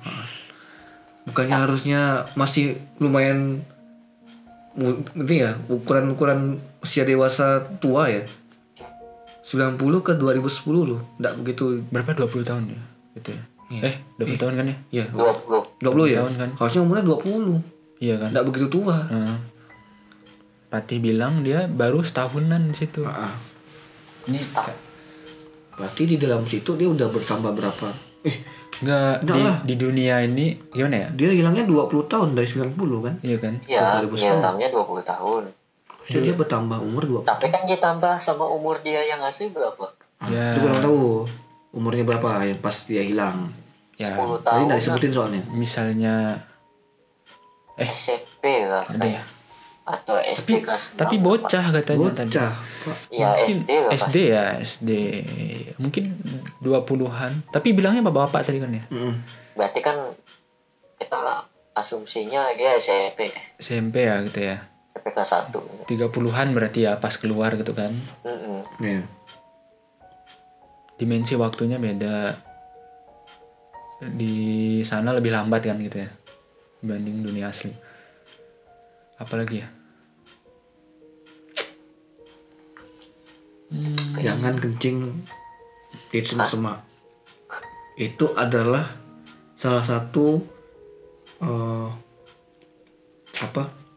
Bukannya harusnya masih lumayan ini ya, ukuran usia dewasa tua ya. 90 ke 2010 loh. Enggak begitu. Berapa 20 tahun ya? Gitu ya. 20 tahun kan ya? Iya. 20. 20 ya? tahun kan? Harusnya umurnya 20. Iya kan? Enggak begitu tua. Heeh. Fatih bilang dia baru setahunan di situ. Heeh. Ini Berarti di dalam situ dia udah bertambah berapa? enggak di dunia ini gimana ya? Dia hilangnya 20 tahun dari 90 kan? Iya kan? Ya, 2010. hilangnya 20 tahun. Terus dia bertambah umur 20. Tapi kan ditambah sama umur dia yang asli berapa? Ya, Itu kurang tahu umurnya berapa yang pas dia hilang. ya 10 Tadi tahun nggak disebutin soalnya. misalnya SMP lah ada ya. atau SD kelas Tapi 6. bocah katanya tadi. Bocah. Pak. Ya Mungkin SD lah SD ya, SD. Mungkin 20-an. Tapi bilangnya bapak-bapak tadi kan ya? Berarti kan kita asumsinya dia SMP SMP ya gitu ya. SMP kelas 1. 30-an berarti ya pas keluar gitu kan. Iya. Dimensi waktunya beda. Di sana lebih lambat kan gitu ya. Dibanding dunia asli. Apalagi ya? Jangan kencing di semak-semak. Itu adalah salah satu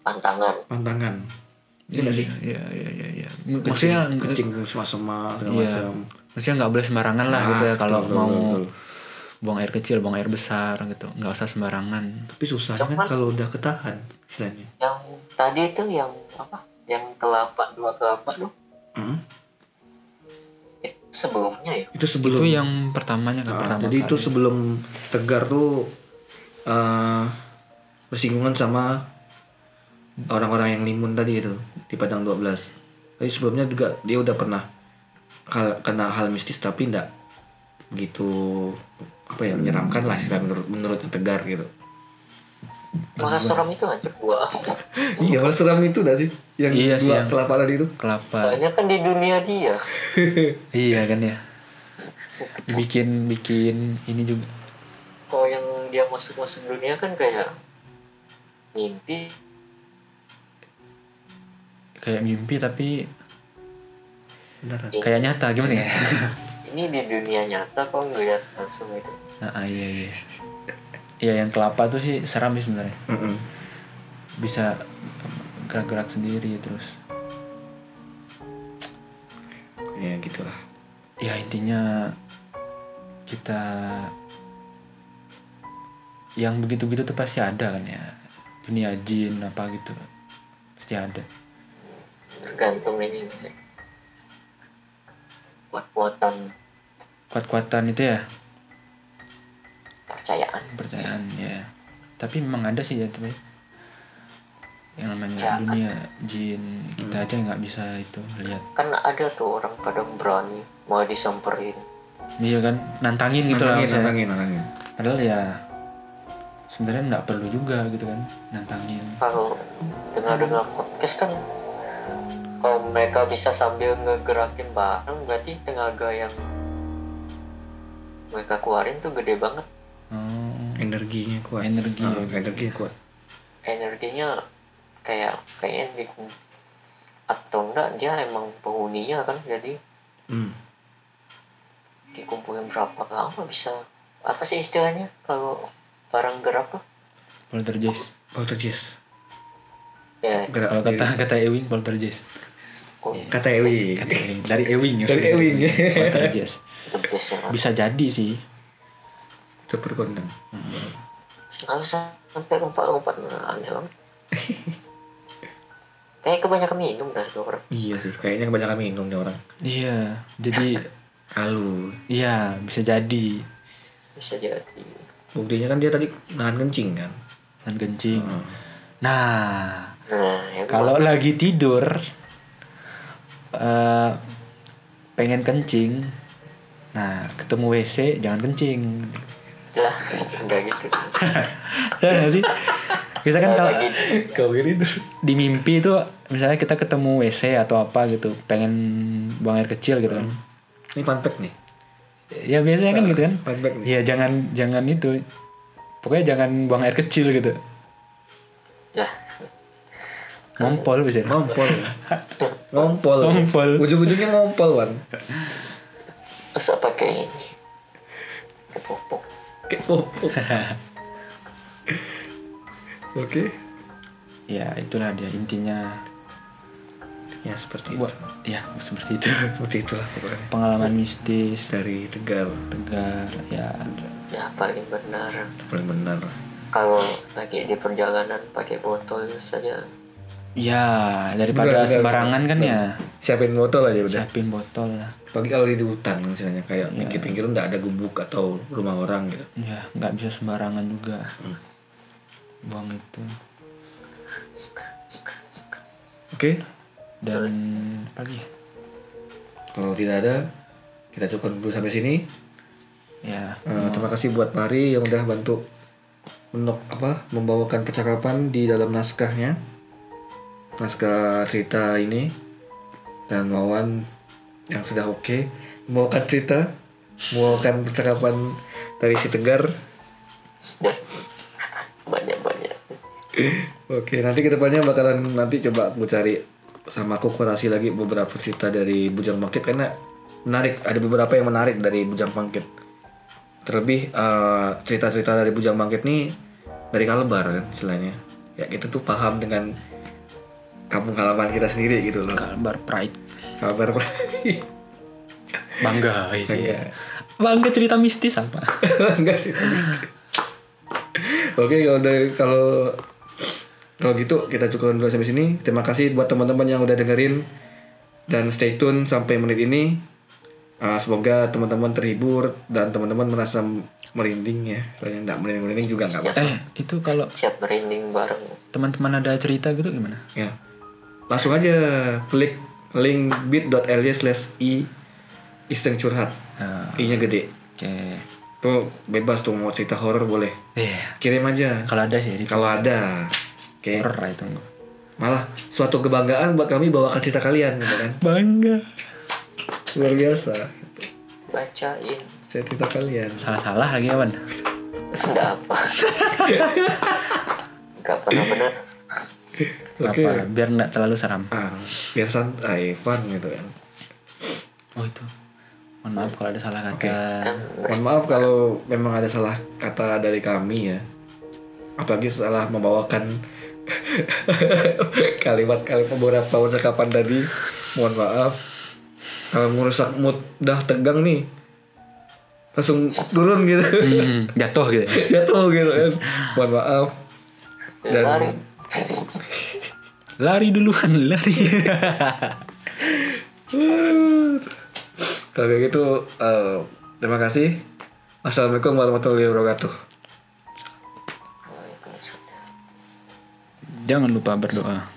pantangan. Iya nggak sih? Iya. Maksudnya Kencing semak-semak segala iya. macam. Maksudnya nggak boleh sembarangan lah gitu ya kalau betul, mau betul. buang air kecil, buang air besar gitu. Nggak usah sembarangan. Tapi susahnya kan kalau udah ketahan istilahnya. Yang tadi itu yang apa? Yang kelapa, 2 kelapa tuh. Sebelumnya ya. Itu sebelum. Itu yang pertamanya kan pertama Jadi kali. itu sebelum Tegar tuh bersinggungan sama orang-orang yang limun tadi itu di Padang 12. Tapi sebelumnya juga dia udah pernah kena hal mistis tapi enggak begitu menyeramkan lah istilah menurut Tegar gitu. Maha seram itu aja gua. Iya, malah seram itu enggak sih? Yang Iya sih, dua yang- kelapa tadi itu. Kelapa. Soalnya kan di dunia dia. Iya kan ya. Bikin ini juga. Kalau yang dia masuk dunia kan kayak mimpi. Kayak mimpi tapi Beneran. kayak nyata gimana ya? Ini di dunia nyata kok ngeliat langsung itu. Iya. Iya yang kelapa tuh sih seram sih sebenarnya. Bisa gerak-gerak sendiri terus. Ya gitulah. Ya intinya kita yang begitu-begitu tuh pasti ada kan ya. Dunia jin apa gitu. Pasti ada. Tergantung ini sih. Kuat-kuatan itu ya. Percayaan ya. Tapi memang ada sih ya tapi yang namanya Ya, dunia jin kita aja nggak bisa itu lihat. kan ada tuh orang kadang berani mau disamperin. Iya kan nantangin gitu lah maksudnya. Nantangin. Padahal ya sebenarnya nggak perlu juga gitu kan nantangin. Kalau dengar podcast kan kalau mereka bisa sambil ngegerakin barang berarti tenaga yang mereka keluarin tuh gede banget. Energinya kuat. Energinya kuat. Energinya kayaknya atau enggak dia emang penghuninya kan, jadi dikumpulin berapa lama bisa, apa sih istilahnya kalau barang gerak tuh Poltergeist. ya. Gerak Kalau sendiri. kata Ewing poltergeist. Kata Ewi. Dari Ewing ya. Dari Ewing. Poltergeist. The best yang Bisa jadi sih. Super kondang. nggak usah sampai lompat aneh banget. Kayak kebanyakan minum dah tuh orang. Iya sih, kayaknya kebanyakan minum nih orang. Iya. Jadi Halu. iya bisa jadi. Bisa jadi. Buktinya kan dia tadi nahan kencing kan. Dan kencing. Nah Nah, ya kalau lagi tidur pengen kencing, nah ketemu WC jangan kencing. Lah, enggak gitu. Ya nggak sih? Misalkan kalau Kau ini tuh. di mimpi itu misalnya kita ketemu WC atau apa gitu, pengen buang air kecil gitu kan. Ini fun fact nih. Ya biasanya kan gitu kan. Fun fact nih. Ya jangan itu. Pokoknya jangan buang air kecil gitu. Lah, Ngompol biasanya. Ngompol. Ujung-ujungnya ngompol, Wan. masa pakai ini? Kepopok. Kayak popok. Oke. Ya itulah dia intinya. Ya seperti itu. Buat ya seperti itu. Seperti itulah pokoknya. Pengalaman mistis Dari Tegar. ya. Ya paling benar. Paling benar. Kalau lagi di perjalanan pakai botol saja. Ya daripada Benar. sembarangan kan ya. Siapin botol aja udah. Siapin botol lah. Pagi kalau di hutan misalnya kayak pinggir-pinggir nggak ada gubuk atau rumah orang gitu. Ya nggak bisa sembarangan juga. Buang itu. Oke. Dan pagi. Kalau tidak ada, kita cukupkan dulu sampai sini. Ya. Terima kasih buat Pak Hari yang udah bantu membawakan percakapan di dalam naskah cerita ini, dan Wawan yang sudah oke membawakan cerita, membawakan percakapan dari si Tegar. Dan banyak-banyak. Oke, nanti kedepannya bakalan nanti coba aku cari sama aku kurasi lagi beberapa cerita dari Bujang Bangkit karena menarik, ada beberapa yang menarik dari Bujang Bangkit. Terlebih cerita-cerita dari Bujang Bangkit nih dari Kalbar kan istilahnya. Ya kita tuh paham dengan kampung halaman kita sendiri gitu loh. Kalbar Pride. Kalbar Bangga sih ya. Bangga cerita mistis apa? enggak cerita mistis. Oke, kalau gitu kita cukupkan dulu sampai sini. Terima kasih buat teman-teman yang udah dengerin dan stay tune sampai menit ini. Semoga teman-teman terhibur dan teman-teman merasa merinding ya. Soalnya nggak merinding juga nggak apa-apa. Itu kalau Siap merinding bareng. teman-teman ada cerita gitu gimana? Ya, langsung aja klik link bit.ly/i iseng curhat. I-nya gede. Oke. Tuh bebas tuh mau cerita horor boleh. Iya. Kirim aja. Kalau ada sih. Kalau ada. Oke. Horor itu. Malah suatu kebanggaan buat kami bawakan cerita kalian gitu kan. Bangga. Luar biasa. Bacain. Cerita kalian. Salah-salah lagi Awan. Sudah apa? Gak pernah benar. Oke. Apa? Biar nggak terlalu seram. Biar santai, fun gitu kan. Oh itu. Mohon maaf kalau ada salah kata. Mohon maaf kalau memang ada salah kata dari kami ya. Apalagi setelah membawakan kalimat-kalimat beberapa percakapan tadi. Mohon maaf. Kalau merusak mood udah tegang nih, langsung turun gitu. Jatuh gitu. Jatuh gitu kan. Mohon maaf. Dan Lari. Lari duluan, lari. Kalau kayak gitu, terima kasih. Assalamualaikum warahmatullahi wabarakatuh. Waalaikumsalam. Jangan lupa berdoa.